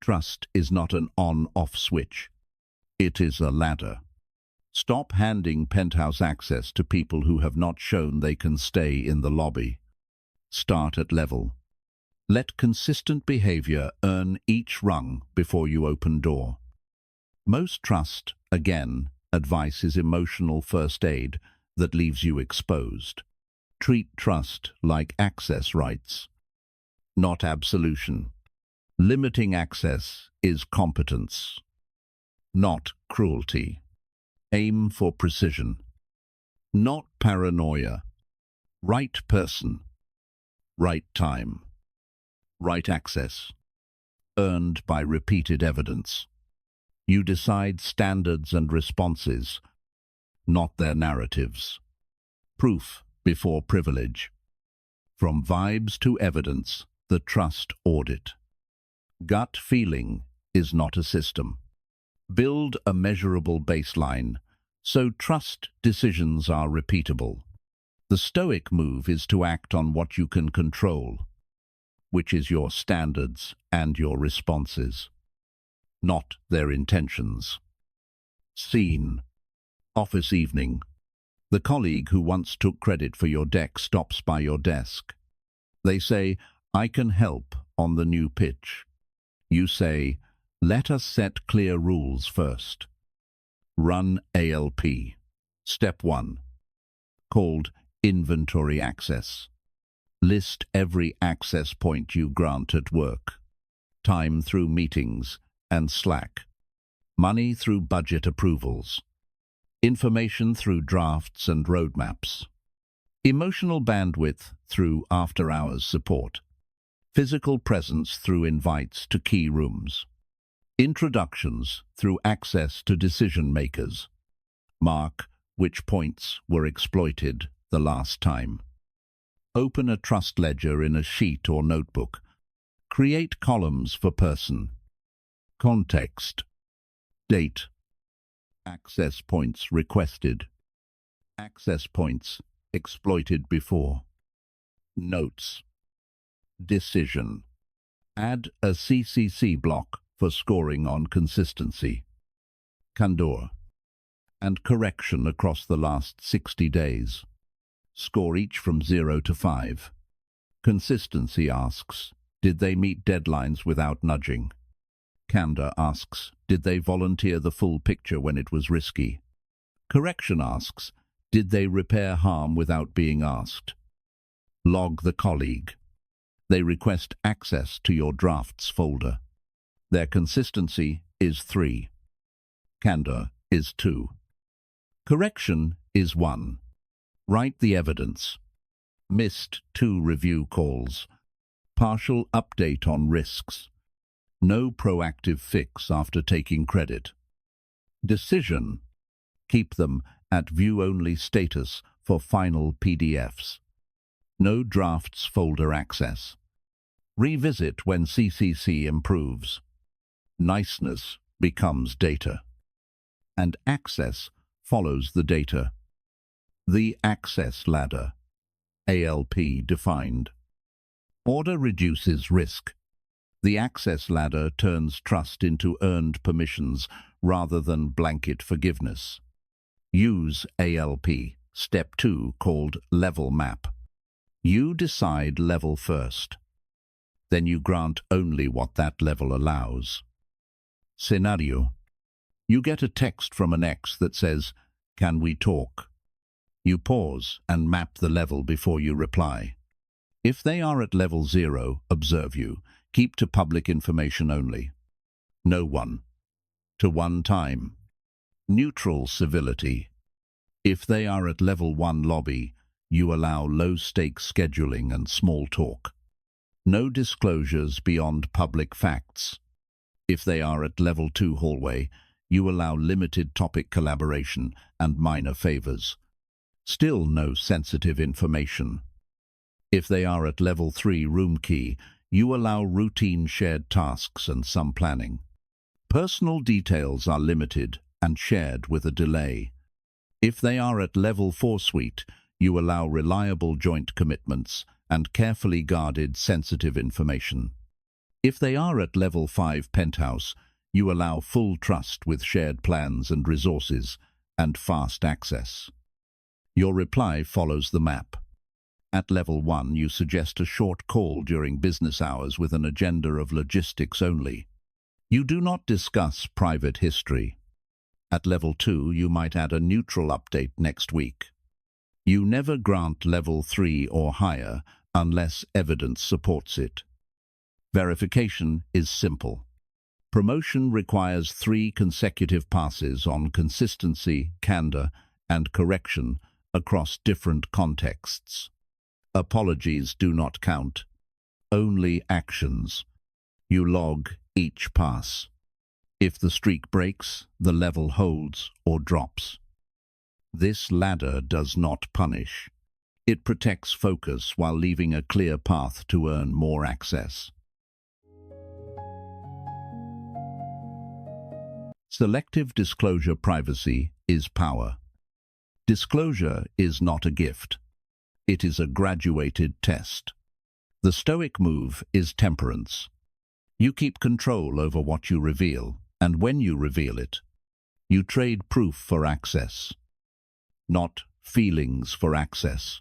Trust is not an on-off switch. It is a ladder. Stop handing penthouse access to people who have not shown they can stay in the lobby. Start at level. Let consistent behavior earn each rung before you open door. Most trust, again, advice is emotional first aid that leaves you exposed. Treat trust like access rights, not absolution. Limiting access is competence, not cruelty. Aim for precision, not paranoia. Right person, right time, right access, earned by repeated evidence. You decide standards and responses, not their narratives. Proof before privilege. From vibes to evidence, the trust audit. Gut feeling is not a system. Build a measurable baseline, so trust decisions are repeatable. The Stoic move is to act on what you can control, which is your standards and your responses, not their intentions. Scene: office evening. The colleague who once took credit for your deck stops by your desk. They say, "I can help on the new pitch." You say, "Let us set clear rules first." Run ALP. Step 1. Called Inventory Access. List every access point you grant at work. Time through meetings and Slack. Money through budget approvals. Information through drafts and roadmaps. Emotional bandwidth through after-hours support. Physical presence through invites to key rooms. Introductions through access to decision-makers. Mark which points were exploited the last time. Open a trust ledger in a sheet or notebook. Create columns for person, context, date, access points requested, access points exploited before, notes, decision. Add a CCC block for scoring on consistency, candor, and correction across the last 60 days. Score each from 0 to 5. Consistency asks, did they meet deadlines without nudging? Candor asks, did they volunteer the full picture when it was risky? Correction asks, did they repair harm without being asked? Log the colleague. They request access to your drafts folder. Their consistency is 3. Candor is 2. Correction is 1. Write the evidence. Missed 2 review calls. Partial update on risks. No proactive fix after taking credit. Decision. Keep them at view-only status for final PDFs. No drafts folder access. Revisit when CCC improves. Niceness becomes data. And access follows the data. The Access Ladder. ALP defined. Order reduces risk. The Access Ladder turns trust into earned permissions rather than blanket forgiveness. Use ALP. Step 2, called Level Map. You decide level first. Then you grant only what that level allows. Scenario. You get a text from an ex that says, "Can we talk?" You pause and map the level before you reply. If they are at level 0, observe you. Keep to public information only. No one. To one time. Neutral civility. If they are at level 1 lobby, you allow low-stakes scheduling and small talk. No disclosures beyond public facts. If they are at level 2 hallway, you allow limited topic collaboration and minor favors. Still no sensitive information. If they are at level 3 room key, you allow routine shared tasks and some planning. Personal details are limited and shared with a delay. If they are at level 4 suite, you allow reliable joint commitments and carefully guarded sensitive information. If they are at level 5 penthouse, you allow full trust with shared plans and resources and fast access. Your reply follows the map. At level 1, you suggest a short call during business hours with an agenda of logistics only. You do not discuss private history. At level 2, you might add a neutral update next week. You never grant level 3 or higher unless evidence supports it. Verification is simple. Promotion requires 3 consecutive passes on consistency, candor, and correction across different contexts. Apologies do not count, only actions. You log each pass. If the streak breaks, the level holds or drops. This ladder does not punish. It protects focus while leaving a clear path to earn more access. Selective disclosure privacy is power. Disclosure is not a gift. It is a graduated test. The Stoic move is temperance. You keep control over what you reveal, and when you reveal it, you trade proof for access, not feelings for access.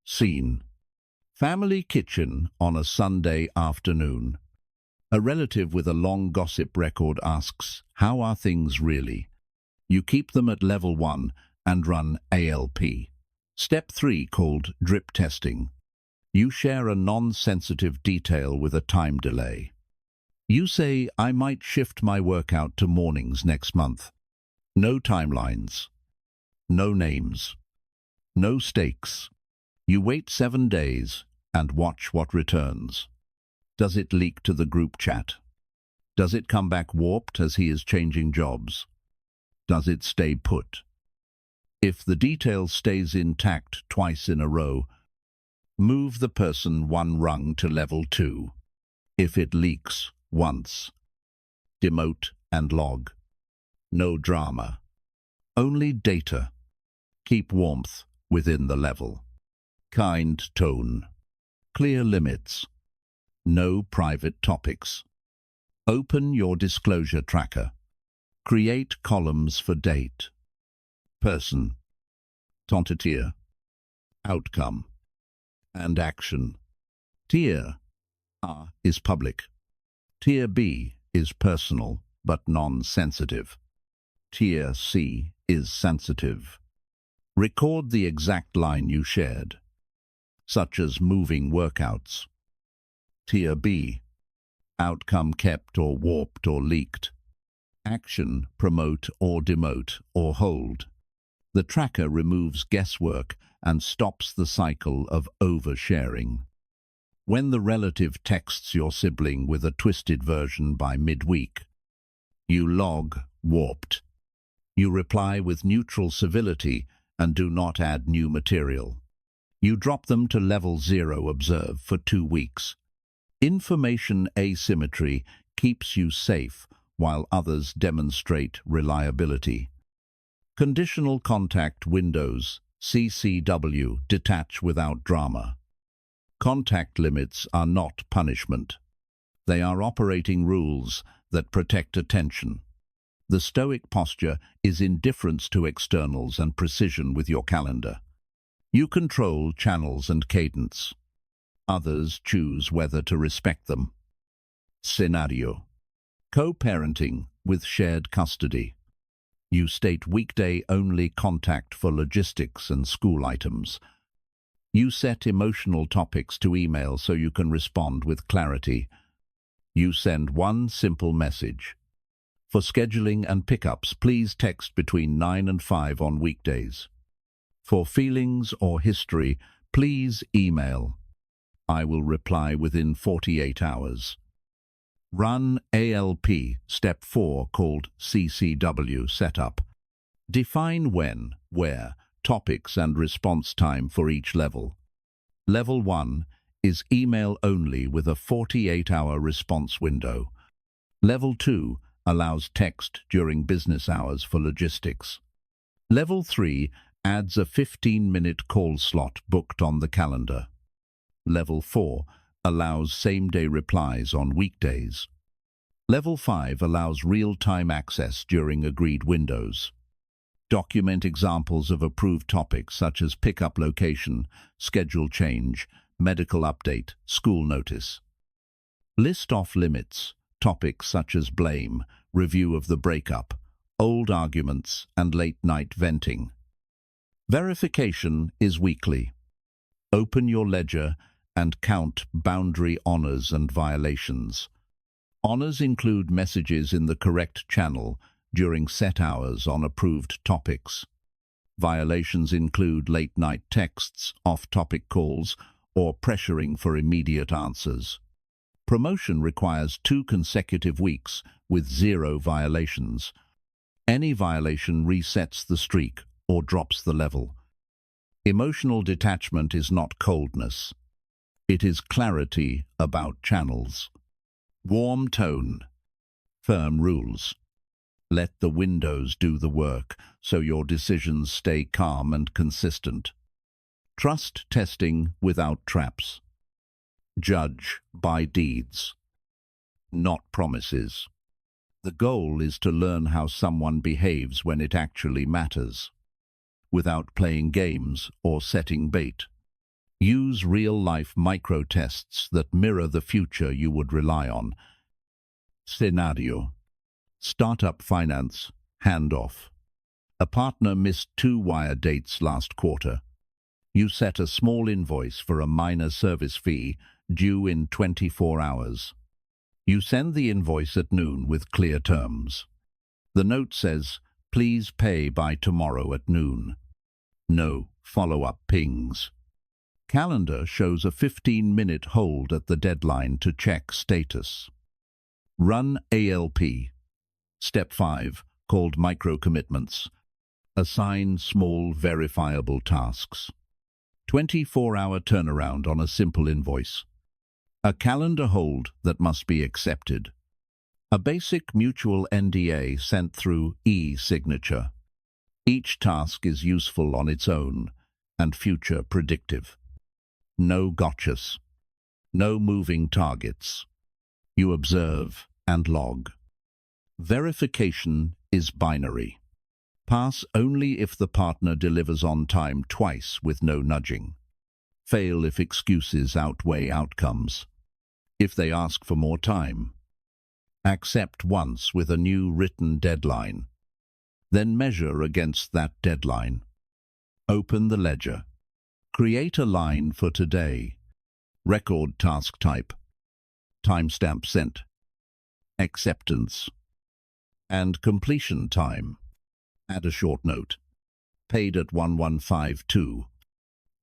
Scene: family kitchen on a Sunday afternoon. A relative with a long gossip record asks, "How are things really?" You keep them at level 1 and run ALP. Step 3, called drip testing. You share a non-sensitive detail with a time delay. You say, "I might shift my workout to mornings next month." No timelines. No names. No stakes. You wait 7 days and watch what returns. Does it leak to the group chat? Does it come back warped as he is changing jobs? Does it stay put? If the detail stays intact twice in a row, move the person 1 rung to level 2. If it leaks once, demote and log. No drama. Only data. Keep warmth within the level. Kind tone. Clear limits. No private topics. Open your disclosure tracker. Create columns for date, person, tentative, outcome, and action. Tier A is public. Tier B is personal but non-sensitive. Tier C is sensitive. Record the exact line you shared, such as moving workouts. Tier B, outcome kept or warped or leaked. Action, promote or demote or hold. The tracker removes guesswork and stops the cycle of oversharing. When the relative texts your sibling with a twisted version by midweek, you log warped. You reply with neutral civility and do not add new material. You drop them to level 0 observe for 2 weeks. Information asymmetry keeps you safe while others demonstrate reliability. Conditional contact windows, CCW, detach without drama. Contact limits are not punishment. They are operating rules that protect attention. The Stoic posture is indifference to externals and precision with your calendar. You control channels and cadence. Others choose whether to respect them. Scenario: co-parenting with shared custody. You state weekday-only contact for logistics and school items. You set emotional topics to email so you can respond with clarity. You send 1 simple message. For scheduling and pickups, please text between 9 and 5 on weekdays. For feelings or history, please email. I will reply within 48 hours. Run ALP, step 4, called CCW setup. Define when, where, topics and response time for each level. Level 1 is email only with a 48-hour response window. Level 2 allows text during business hours for logistics. Level 3 adds a 15-minute call slot booked on the calendar. Level 4 allows same-day replies on weekdays. Level 5 allows real-time access during agreed windows. Document examples of approved topics such as pickup location, schedule change, medical update, school notice. List off limits, topics such as blame, review of the breakup, old arguments, and late-night venting. Verification is weekly. Open your ledger and count boundary honors and violations. Honors include messages in the correct channel during set hours on approved topics. Violations include late-night texts, off-topic calls, or pressuring for immediate answers. Promotion requires 2 consecutive weeks with 0 violations. Any violation resets the streak or drops the level. Emotional detachment is not coldness. It is clarity about channels. Warm tone. Firm rules. Let the windows do the work so your decisions stay calm and consistent. Trust testing without traps. Judge by deeds, not promises. The goal is to learn how someone behaves when it actually matters, without playing games or setting bait. Use real-life micro-tests that mirror the future you would rely on. Scenario. Startup finance, handoff. A partner missed 2 wire dates last quarter. You set a small invoice for a minor service fee due in 24 hours. You send the invoice at noon with clear terms. The note says, "Please pay by tomorrow at noon." No follow-up pings. Calendar shows a 15-minute hold at the deadline to check status. Run ALP. Step 5, called micro-commitments. Assign small, verifiable tasks. 24-hour turnaround on a simple invoice. A calendar hold that must be accepted. A basic mutual NDA sent through e-signature. Each task is useful on its own and future predictive. No gotchas. No moving targets. You observe and log. Verification is binary. Pass only if the partner delivers on time twice with no nudging. Fail if excuses outweigh outcomes. If they ask for more time. Accept once with a new written deadline. Then measure against that deadline. Open the ledger. Create a line for today. Record task type. Timestamp sent. Acceptance. And completion time. Add a short note. Paid at 1152.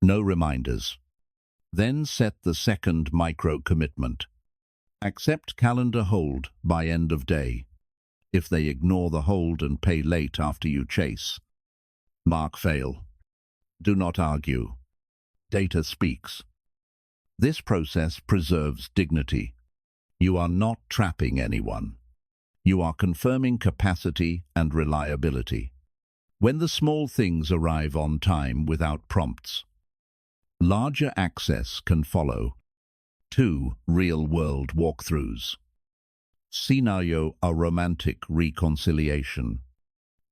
No reminders. Then set the second micro-commitment. Accept calendar hold by end of day. If they ignore the hold and pay late after you chase. Mark fail. Do not argue. Data speaks. This process preserves dignity. You are not trapping anyone. You are confirming capacity and reliability. When the small things arrive on time without prompts, larger access can follow. 2 real-world walkthroughs. Scenario: a romantic reconciliation.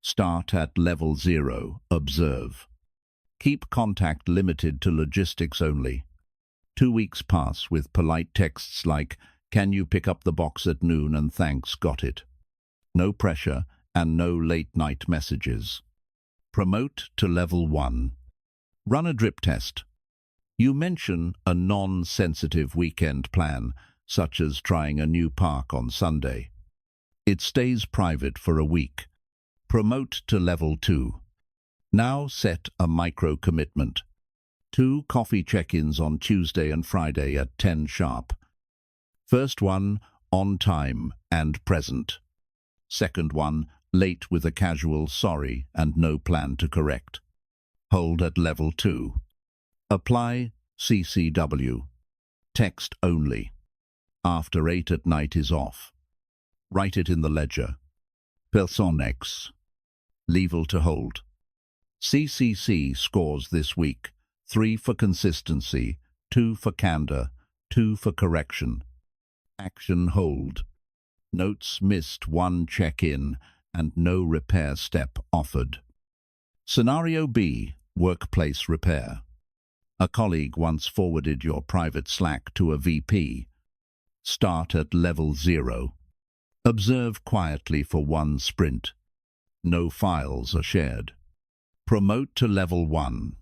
Start at level 0, observe. Keep contact limited to logistics only. 2 weeks pass with polite texts like, "Can you pick up the box at noon and thanks, got it." No pressure and no late-night messages. Promote to level 1. Run a drip test. You mention a non-sensitive weekend plan, such as trying a new park on Sunday. It stays private for a week. Promote to level 2. Now set a micro-commitment. 2 coffee check-ins on Tuesday and Friday at 10 sharp. First one, on time and present. Second one, late with a casual sorry and no plan to correct. Hold at level 2. Apply CCW. Text only. After 8 at night is off. Write it in the ledger. Person X. Level to hold. CCC scores this week. 3 for consistency, 2 for candor, 2 for correction. Action hold. Notes missed, 1 check-in and no repair step offered. Scenario B, workplace repair. A colleague once forwarded your private Slack to a VP. Start at level 0. Observe quietly for 1 sprint. No files are shared. Promote to level 1.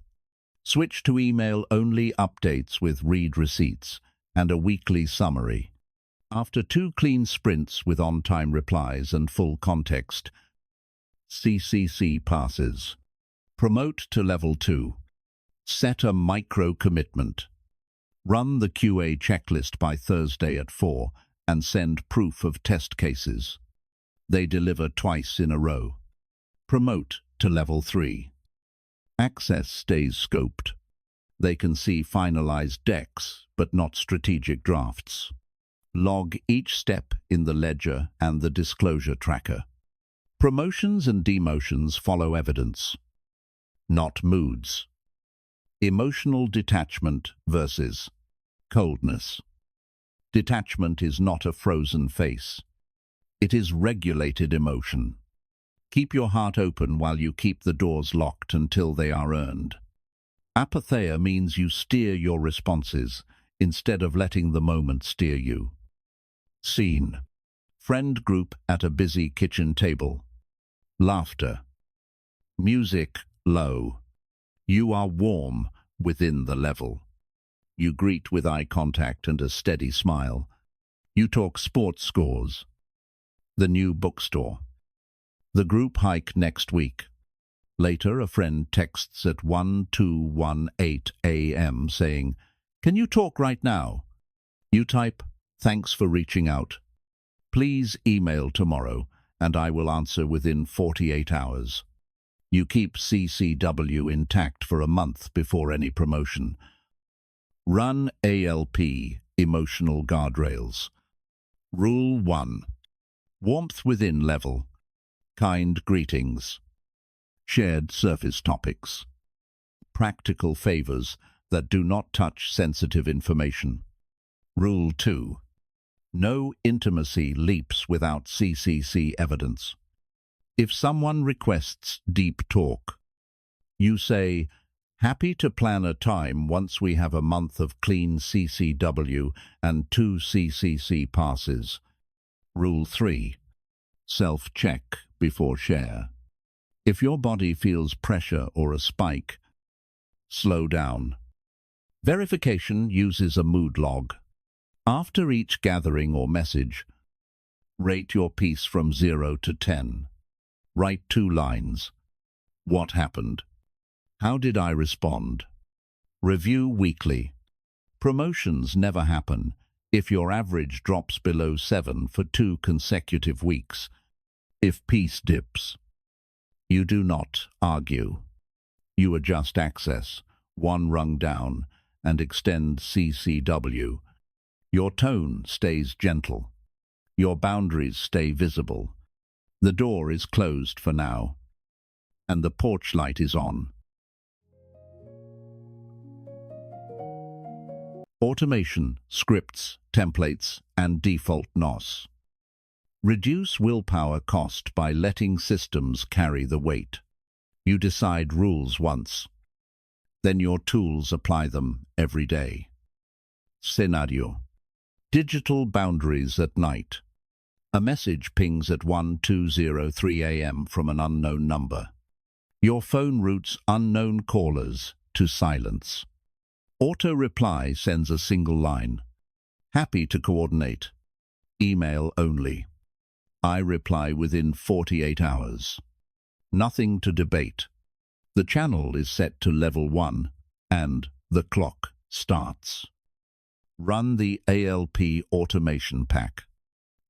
Switch to email-only updates with read receipts and a weekly summary. After 2 clean sprints with on-time replies and full context, CCC passes. Promote to level 2. Set a micro-commitment. Run the QA checklist by Thursday at 4 and send proof of test cases. They deliver twice in a row. Promote to level 3. Access stays scoped. They can see finalized decks, but not strategic drafts. Log each step in the ledger and the disclosure tracker. Promotions and demotions follow evidence, not moods. Emotional detachment versus coldness. Detachment is not a frozen face. It is regulated emotion. Keep your heart open while you keep the doors locked until they are earned. Apatheia means you steer your responses instead of letting the moment steer you. Scene. Friend group at a busy kitchen table. Laughter. Music low. You are warm within the level. You greet with eye contact and a steady smile. You talk sports scores. The new bookstore. The group hike next week. Later, a friend texts at 1218 a.m. saying, "Can you talk right now?" You type, "Thanks for reaching out. Please email tomorrow, and I will answer within 48 hours." You keep CCW intact for a month before any promotion. Run ALP, emotional guardrails. Rule 1. Warmth within level. Kind greetings. Shared surface topics. Practical favors that do not touch sensitive information. Rule 2. No intimacy leaps without CCC evidence. If someone requests deep talk, you say, "Happy to plan a time once we have a month of clean CCW and 2 CCC passes." Rule 3. Self-check before share. If your body feels pressure or a spike, slow down. Verification uses a mood log. After each gathering or message, rate your piece from 0 to 10. Write 2 lines. What happened? How did I respond? Review weekly. Promotions never happen if your average drops below 7 for 2 consecutive weeks. If peace dips, you do not argue. You adjust access, 1 rung down, and extend CCW. Your tone stays gentle. Your boundaries stay visible. The door is closed for now, and the porch light is on. Automation, scripts, templates, and default NOS. Reduce willpower cost by letting systems carry the weight. You decide rules once, then your tools apply them every day. Scenario. Digital boundaries at night. A message pings at 1203 a.m. from an unknown number. Your phone routes unknown callers to silence. Auto-reply sends a single line. Happy to coordinate. Email only. I reply within 48 hours. Nothing to debate. The channel is set to level 1 and the clock starts. Run the ALP automation pack.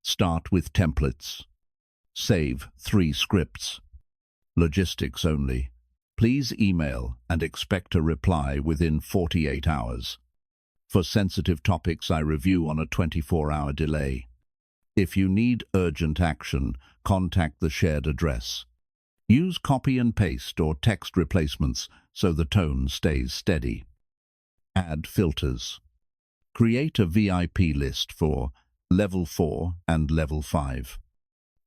Start with templates. Save 3 scripts. Logistics only. Please email and expect a reply within 48 hours. For sensitive topics, I review on a 24-hour delay. If you need urgent action, contact the shared address. Use copy and paste or text replacements so the tone stays steady. Add filters. Create a VIP list for Level 4 and Level 5.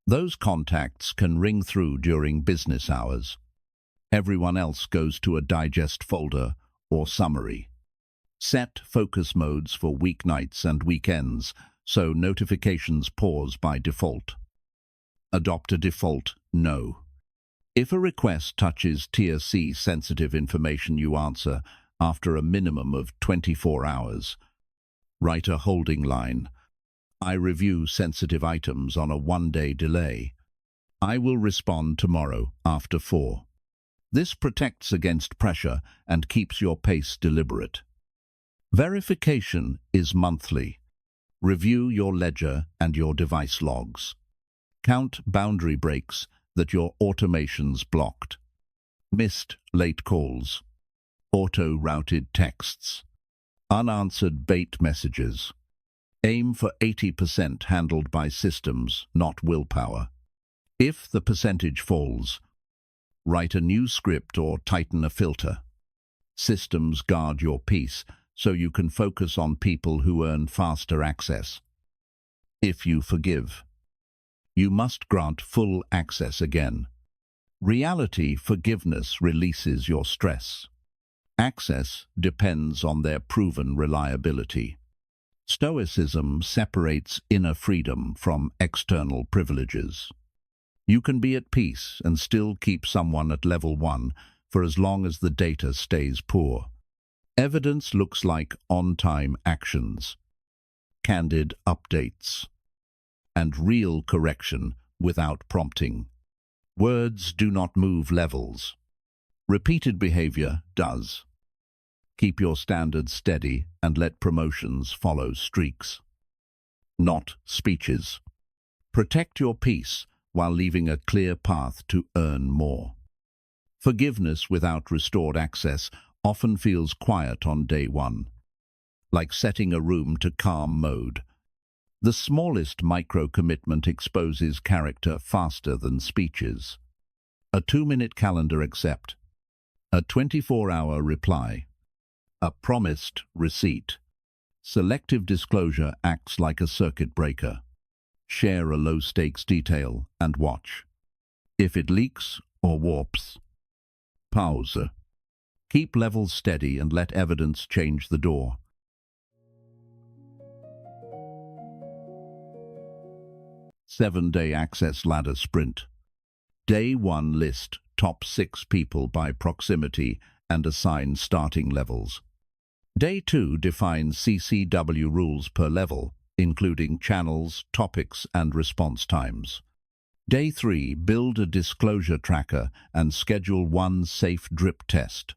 Those contacts can ring through during business hours. Everyone else goes to a digest folder or summary. Set focus modes for weeknights and weekends so notifications pause by default. Adopt a default no. If a request touches Tier C sensitive information, you answer after a minimum of 24 hours. Write a holding line. I review sensitive items on a 1-day delay. I will respond tomorrow after 4. This protects against pressure and keeps your pace deliberate. Verification is monthly. Review your ledger and your device logs. Count boundary breaks that your automations blocked. Missed late calls. Auto-routed texts. Unanswered bait messages. Aim for 80% handled by systems, not willpower. If the percentage falls, write a new script or tighten a filter. Systems guard your peace so you can focus on people who earn faster access. If you forgive, you must grant full access again. Reality forgiveness releases your stress. Access depends on their proven reliability. Stoicism separates inner freedom from external privileges. You can be at peace and still keep someone at level 1 for as long as the data stays poor. Evidence looks like on-time actions, candid updates, and real correction without prompting. Words do not move levels. Repeated behavior does. Keep your standards steady and let promotions follow streaks, not speeches. Protect your peace while leaving a clear path to earn more. Forgiveness without restored access often feels quiet on day 1, like setting a room to calm mode. The smallest micro-commitment exposes character faster than speeches. A 2-minute calendar accept. A 24-hour reply. A promised receipt. Selective disclosure acts like a circuit breaker. Share a low-stakes detail and watch. If it leaks or warps, pause. Keep levels steady and let evidence change the door. Seven-day access ladder sprint. Day 1 list top 6 people by proximity and assign starting levels. Day 2 defines CCW rules per level, including channels, topics, and response times. Day 3 build a disclosure tracker and schedule 1 safe drip test.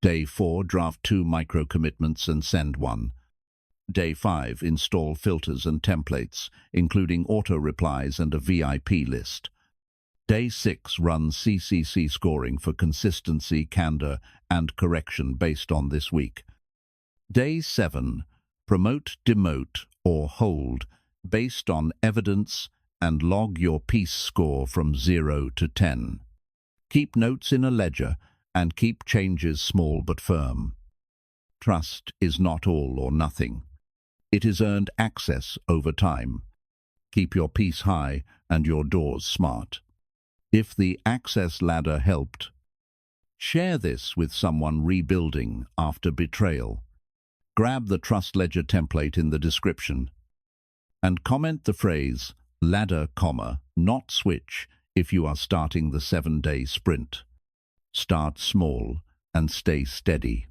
Day 4 draft 2 micro-commitments and send 1. Day 5 install filters and templates, including auto-replies and a VIP list. Day 6 run CCC scoring for consistency, candor, and correction based on this week. Day 7 promote, demote, or hold based on evidence and log your peace score from 0 to 10. Keep notes in a ledger and keep changes small but firm. Trust is not all or nothing. It is earned access over time. Keep your peace high and your doors smart. If the access ladder helped, share this with someone rebuilding after betrayal. Grab the Trust Ledger template in the description and comment the phrase ladder, not switch if you are starting the 7-day sprint. Start small and stay steady.